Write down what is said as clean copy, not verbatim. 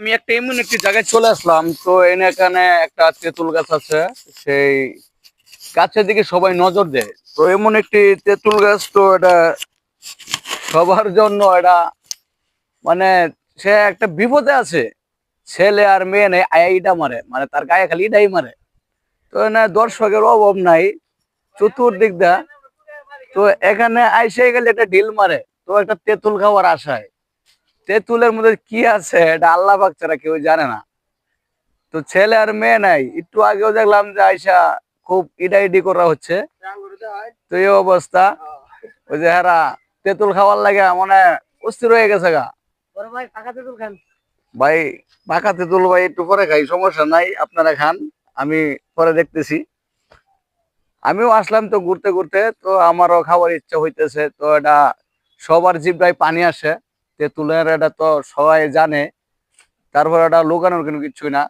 আমি একটা এমন একটি জায়গায় চলে আসলাম, তো এখানে একটা তেঁতুল গাছ আছে। সেই গাছের দিকে সবাই নজর দেয়। তো এমন একটি তেঁতুল গাছ, তো এটা সবার জন্য এটা মানে সে একটা বিপদে আছে। ছেলে আর মেয়ে নেই, ইটা মারে, মানে তার গায়ে খালি ইটাই মারে। তো না দর্শকের অভাব নাই চতুর্দিক দা। তো এখানে আইসে গেলে একটা ঢিল মারে, তো একটা তেঁতুল খাওয়ার আশায়। তেঁতুলের মধ্যে কি আছে এটা আল্লাহ পাক ছাড়া কেউ জানে না। তো ছেলে আর মেয়ে নাই, একটু আগেও দেখলাম যে আইসা খুব ইডাইডি করা হচ্ছে। তো এই অবস্থা, ওই যে হেরা তেঁতুল খাওয়ার লাগে মানে অস্থির হয়ে গেছে গা। ভাই পাকা তেঁতুল ভাই একটু পরে খাই, সমস্যা নাই, আপনারা খান, আমি পরে দেখতেছি। আমিও আসলাম তো ঘুরতে ঘুরতে, তো আমারও খাওয়ার ইচ্ছা হইতেছে। তো এটা সবার জিভটায় পানি আসে, তেঁতুলের এটা তো সবাই জানে। তারপর এটা লুকানোর কোনো কিছুই না।